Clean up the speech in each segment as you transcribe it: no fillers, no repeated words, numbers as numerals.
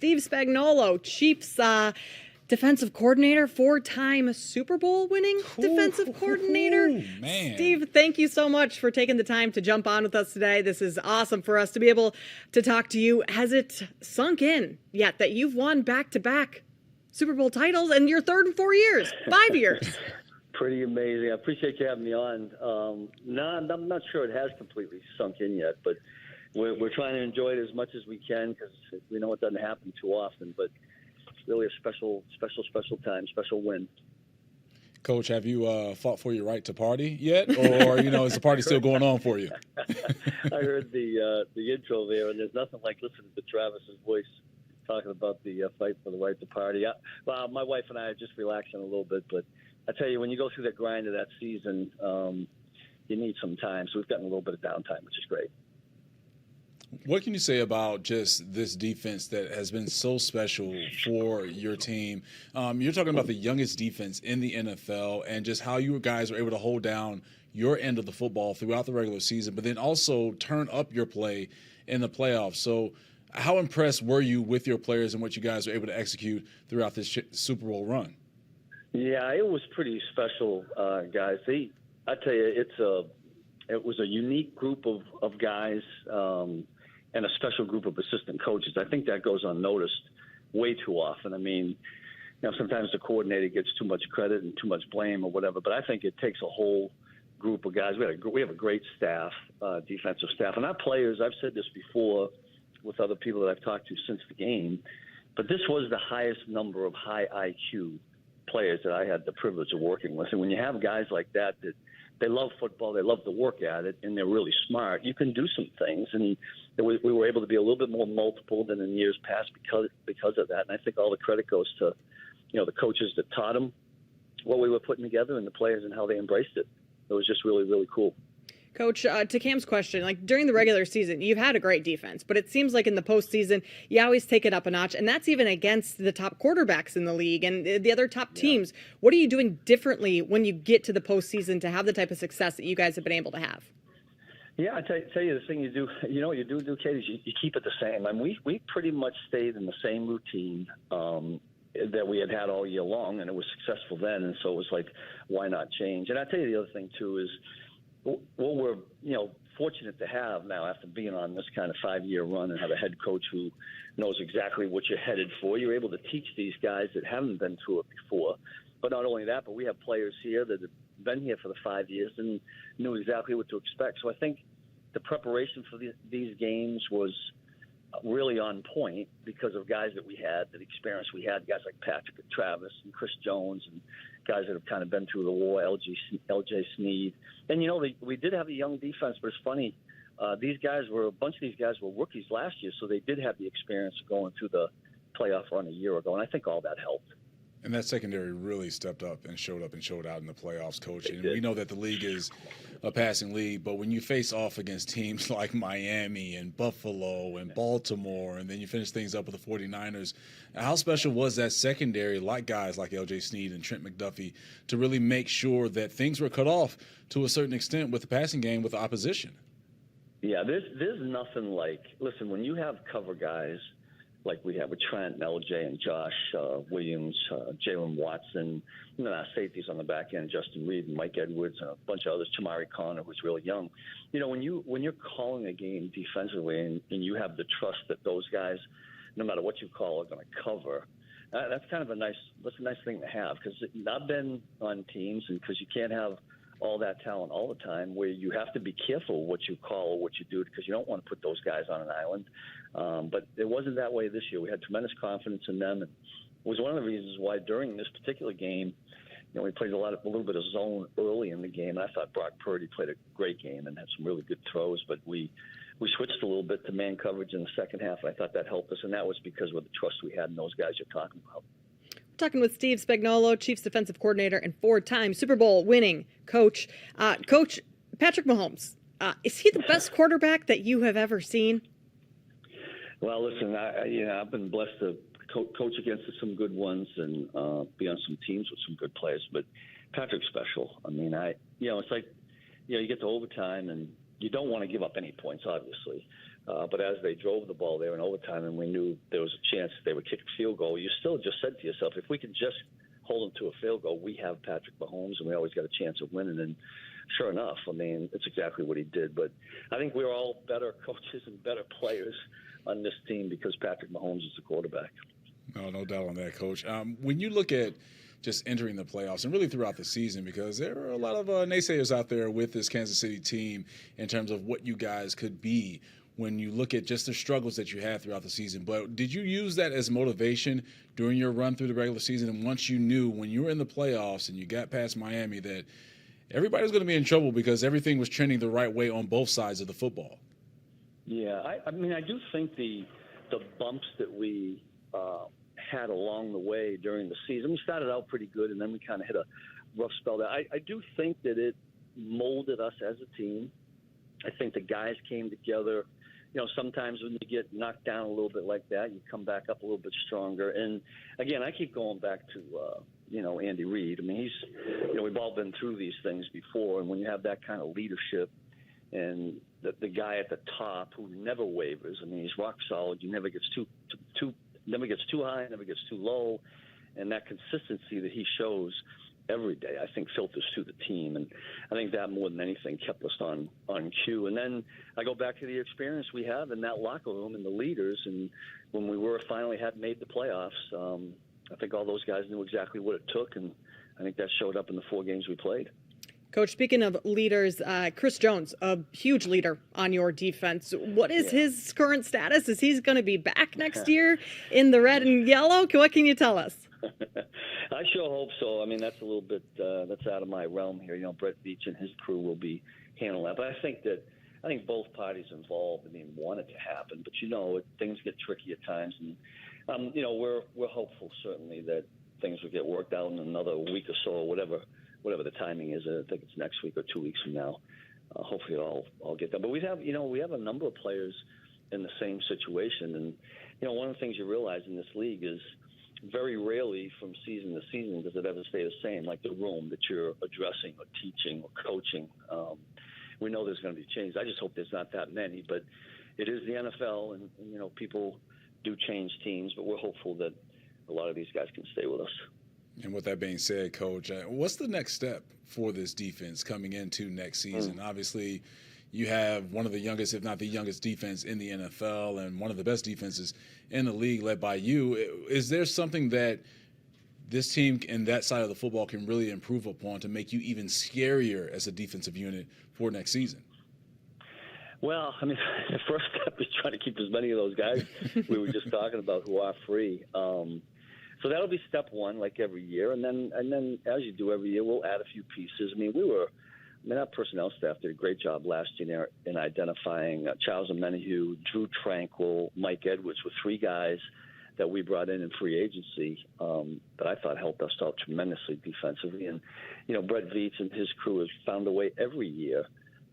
Steve Spagnuolo, Chiefs defensive coordinator, 4-time Super Bowl winning defensive coordinator. Man. Steve, thank you so much for taking the time to jump on with us today. This is awesome for us to be able to talk to you. Has it sunk in yet that you've won back-to-back Super Bowl titles in your third in 4 years, 5 years? Pretty amazing. I appreciate you having me on. No, I'm not sure it has completely sunk in yet, but we're trying to enjoy it as much as we can because we know it doesn't happen too often. But it's really a special time, special win. Coach, have you fought for your right to party yet, or is the party still going on for you? I heard the intro there, and there's nothing like listening to Travis's voice talking about the fight for the right to party. Well, my wife and I are just relaxing a little bit, but I tell you, when you go through the grind of that season, you need some time. So we've gotten a little bit of downtime, which is great. What can you say about just this defense that has been so special for your team? You're talking about the youngest defense in the NFL and just how you guys were able to hold down your end of the football throughout the regular season, but then also turn up your play in the playoffs. So how impressed were you with your players and what you guys were able to execute throughout this Super Bowl run? Yeah, it was pretty special, guys. I tell you, it was a unique group of guys and a special group of assistant coaches. I think that goes unnoticed way too often. I mean, sometimes the coordinator gets too much credit and too much blame or whatever, but I think it takes a whole group of guys. We have a great staff, defensive staff, and our players. I've said this before with other people that I've talked to since the game, but this was the highest number of high IQ players that I had the privilege of working with. And when you have guys like that they love football, they love to work at it, and they're really smart, you can do some things. And we were able to be a little bit more multiple than in years past because of that. And I think all the credit goes to, the coaches that taught them what we were putting together and the players and how they embraced it. It was just really, really cool. Coach, to Cam's question, like during the regular season, you've had a great defense, but it seems like in the postseason, you always take it up a notch, and that's even against the top quarterbacks in the league and the other top teams. What are you doing differently when you get to the postseason to have the type of success that you guys have been able to have? Yeah, I tell you the thing you do, what you do, Kate, is you keep it the same. I mean, we pretty much stayed in the same routine that we had all year long, and it was successful then, and so it was like, why not change? And I tell you the other thing, too, is what we're fortunate to have now after being on this kind of 5-year run and have a head coach who knows exactly what you're headed for. You're able to teach these guys that haven't been through it before. But not only that, but we have players here that have been here for the 5 years and knew exactly what to expect. So I think the preparation for these games was really on point because of guys that we had, that experience we had, guys like Patrick and Travis and Chris Jones and guys that have kind of been through the war, LJ Sneed. And, we did have a young defense, but it's funny. A bunch of these guys were rookies last year, so they did have the experience of going through the playoff run a year ago, and I think all that helped. And that secondary really stepped up and showed out in the playoffs, Coach. And we know that the league is a passing league, but when you face off against teams like Miami and Buffalo and Baltimore, and then you finish things up with the 49ers, how special was that secondary, like guys like LJ Sneed and Trent McDuffie, to really make sure that things were cut off to a certain extent with the passing game with the opposition? Yeah, there's nothing like, listen, when you have cover guys like we have with Trent and LJ and Josh Williams, Jalen Watson, our safeties on the back end, Justin Reed and Mike Edwards, and a bunch of others, Tamari Connor, who's really young. When you're calling a game defensively and you have the trust that those guys, no matter what you call, are going to cover, that's a nice thing to have, because I've been on teams, and because you can't have all that talent all the time, where you have to be careful what you call or what you do, because you don't want to put those guys on an island. But it wasn't that way this year. We had tremendous confidence in them, and it was one of the reasons why during this particular game, we played a little bit of zone early in the game. I thought Brock Purdy played a great game and had some really good throws, but we switched a little bit to man coverage in the second half, and I thought that helped us, and that was because of the trust we had in those guys you're talking about. Talking with Steve Spagnuolo, Chiefs defensive coordinator and 4-time Super Bowl winning coach. Coach, Patrick Mahomes, is he the best quarterback that you have ever seen? Well, listen, I've been blessed to coach against some good ones and be on some teams with some good players, but Patrick's special. I mean, it's like, you get to overtime and you don't want to give up any points, obviously, But as they drove the ball there in overtime and we knew there was a chance they would kick a field goal, you still just said to yourself, if we could just hold them to a field goal, we have Patrick Mahomes and we always got a chance of winning. And sure enough, I mean, it's exactly what he did. But I think we're all better coaches and better players on this team because Patrick Mahomes is the quarterback. No doubt on that, Coach. When you look at just entering the playoffs and really throughout the season, because there are a lot of naysayers out there with this Kansas City team in terms of what you guys could be when you look at just the struggles that you had throughout the season. But did you use that as motivation during your run through the regular season? And once you knew when you were in the playoffs and you got past Miami that everybody was going to be in trouble because everything was trending the right way on both sides of the football? Yeah, I mean, I do think the bumps that we had along the way during the season, we started out pretty good, and then we kind of hit a rough spell there. I do think that it molded us as a team. I think the guys came together. You know, sometimes when you get knocked down a little bit like that, you come back up a little bit stronger. And, again, I keep going back to, Andy Reid. I mean, we've all been through these things before, and when you have that kind of leadership and the guy at the top who never wavers, I mean, he's rock solid. He never gets never gets too high, never gets too low, and that consistency that he shows every day, I think, filters through the team. And I think that more than anything kept us on cue. And then I go back to the experience we have in that locker room and the leaders. And when we finally had made the playoffs, I think all those guys knew exactly what it took. And I think that showed up in the 4 games we played. Coach, speaking of leaders, Chris Jones, a huge leader on your defense. What is his current status? Is he going to be back next year in the red and yellow? What can you tell us? I sure hope so. I mean, that's a little bit that's out of my realm here. You know, Brett Veach and his crew will be handling that. But I think both parties involved, want it to happen. But things get tricky at times, and we're hopeful certainly that things will get worked out in another week or so, or whatever the timing is. I think it's next week or 2 weeks from now. Hopefully it'll all get done. But we have a number of players in the same situation, and one of the things you realize in this league is very rarely from season to season does it ever stay the same, like the room that you're addressing or teaching or coaching. We know there's going to be changes. I just hope there's not that many, but it is the NFL, and people do change teams, but we're hopeful that a lot of these guys can stay with us. And with that being said, Coach, what's the next step for this defense coming into next season? Obviously, you have one of the youngest, if not the youngest, defense in the NFL and one of the best defenses in the league led by you. Is there something that this team and that side of the football can really improve upon to make you even scarier as a defensive unit for next season? Well, the first step is trying to keep as many of those guys we were just talking about who are free. So that'll be step one, like every year. And then as you do every year, we'll add a few pieces. Our personnel staff did a great job last year in identifying Charles Omenihu, Drew Tranquil, Mike Edwards were 3 guys that we brought in free agency that I thought helped us out tremendously defensively. And, Brett Veach and his crew has found a way every year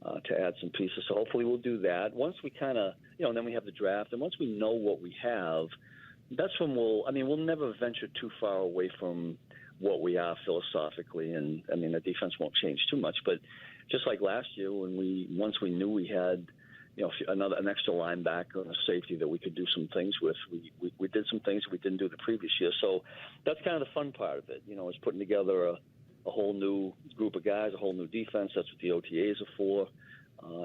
to add some pieces. So hopefully we'll do that. Once we kind of, and then we have the draft. And once we know what we have, that's when we'll never venture too far away from what we are philosophically. And, the defense won't change too much. But just like last year, once we knew we had, an extra linebacker and a safety that we could do some things with, we did some things we didn't do the previous year. So that's kind of the fun part of it, is putting together a whole new group of guys, a whole new defense. That's what the OTAs are for.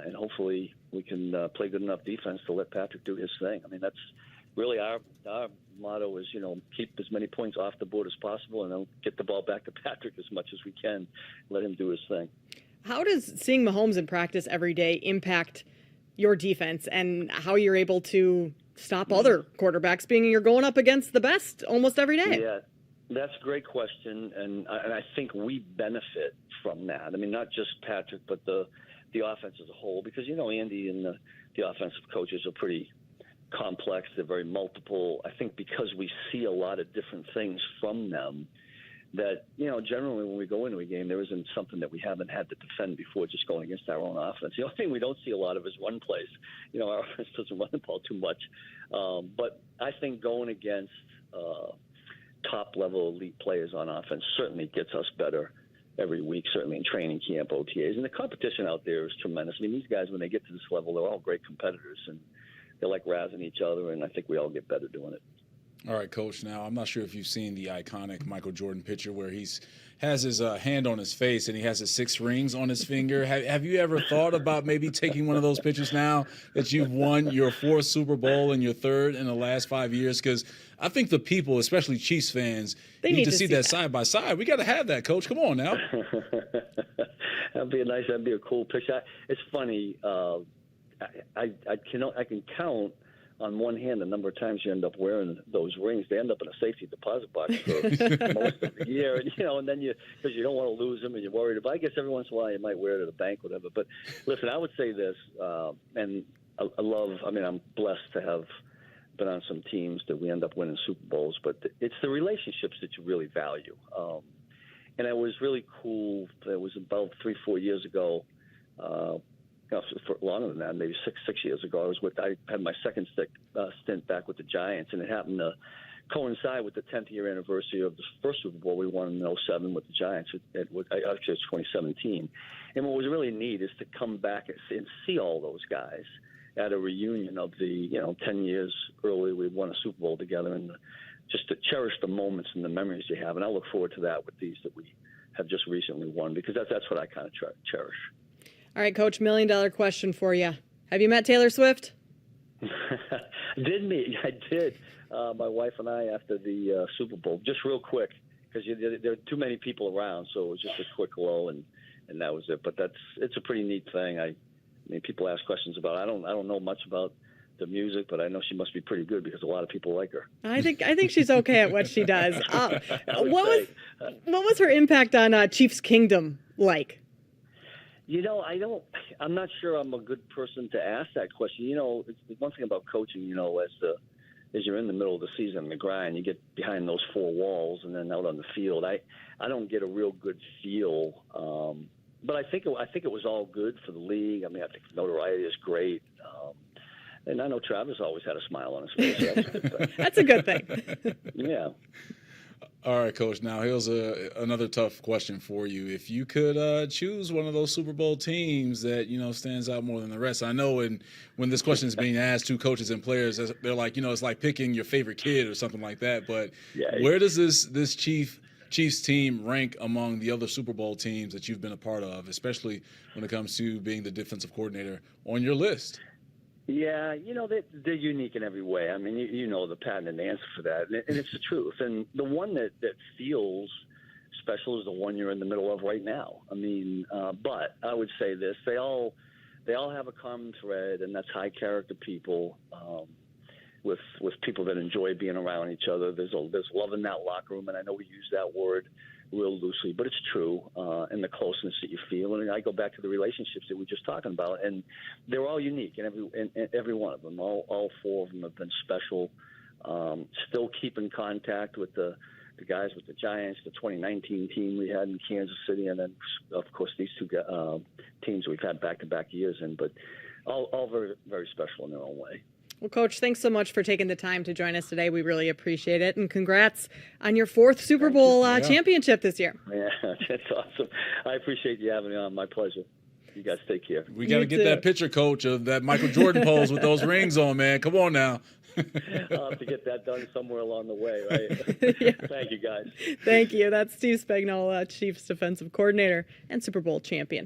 And hopefully we can play good enough defense to let Patrick do his thing. That's really our motto is, keep as many points off the board as possible and then get the ball back to Patrick as much as we can, let him do his thing. How does seeing Mahomes in practice every day impact your defense and how you're able to stop other quarterbacks, being you're going up against the best almost every day? Yeah, that's a great question, and I think we benefit from that. Not just Patrick, but the offense as a whole, because, Andy and the offensive coaches are pretty complex. They're very multiple. I think because we see a lot of different things from them that, generally when we go into a game, there isn't something that we haven't had to defend before just going against our own offense. The only thing we don't see a lot of is run plays. Our offense doesn't run the ball too much. But I think going against top-level elite players on offense certainly gets us better every week, certainly in training camp, OTAs. And the competition out there is tremendous. These guys, when they get to this level, they're all great competitors. And they like razzing each other, and I think we all get better doing it. All right, Coach. Now, I'm not sure if you've seen the iconic Michael Jordan picture where has his hand on his face and he has his 6 rings on his finger. Have you ever thought about maybe taking one of those pictures now that you've won your 4th Super Bowl and your 3rd in the last 5 years? Because I think the people, especially Chiefs fans, need to see that side by side. We got to have that, Coach. Come on now. That'd be a cool picture. It's funny. I can count on one hand the number of times you end up wearing those rings. They end up in a safety deposit box for most of the year, and then because you don't want to lose them and you're worried about. I guess every once in a while you might wear it at a bank, whatever. But listen, I would say this, and I'm blessed to have been on some teams that we end up winning Super Bowls, but it's the relationships that you really value. And it was really cool. It was about 3-4 years ago. For longer than that, maybe six years ago, I had my second stint back with the Giants, and it happened to coincide with the 10th year anniversary of the first Super Bowl we won in 2007 with the Giants. Actually, it's 2017. And what was really neat is to come back and see all those guys at a reunion of the 10 years earlier we won a Super Bowl together, and just to cherish the moments and the memories you have. And I look forward to that with these that we have just recently won, because that's what I kind of cherish. All right, Coach, $1 million question for you. Have you met Taylor Swift? I did. My wife and I, after the Super Bowl, just real quick, because there are too many people around, so it was just a quick hello, and that was it. But it's a pretty neat thing. I mean, people ask questions about. I don't know much about the music, but I know she must be pretty good because a lot of people like her. I think she's okay at what she does. What was her impact on Chiefs Kingdom like? I'm not sure I'm a good person to ask that question. It's one thing about coaching, as you're in the middle of the season and the grind, you get behind those 4 walls and then out on the field. I don't get a real good feel. But I think it was all good for the league. I mean, I think notoriety is great. And I know Travis always had a smile on his face. So that's a good thing. That's a good thing. Yeah. All right, Coach. Now, here's another tough question for you. If you could choose one of those Super Bowl teams that, stands out more than the rest. I know when this question is being asked to coaches and players, they're like, it's like picking your favorite kid or something like that. But where does this Chiefs team rank among the other Super Bowl teams that you've been a part of, especially when it comes to being the defensive coordinator on your list? Yeah, they're unique in every way. I mean, you know the patented answer for that, and it's the truth. And the one that feels special is the one you're in the middle of right now. I mean, but I would say this: they all have a common thread, and that's high character people with people that enjoy being around each other. There's love in that locker room, and I know we use that word real loosely, but it's true, and the closeness that you feel. And I go back to the relationships that we were just talking about, and they're all unique, and every one of them. All 4 of them have been special. Still keep in contact with the guys with the Giants, the 2019 team we had in Kansas City, and then, of course, these 2 teams we've had back-to-back years in, but all very, very special in their own way. Well, Coach, thanks so much for taking the time to join us today. We really appreciate it. And congrats on your 4th Super Bowl championship this year. Yeah, that's awesome. I appreciate you having me on. My pleasure. You guys take care. We got to get that picture, Coach, of that Michael Jordan pose with those rings on, man. Come on now. I'll have to get that done somewhere along the way, right? Yeah. Thank you, guys. Thank you. That's Steve Spagnuolo, Chiefs defensive coordinator and Super Bowl champion.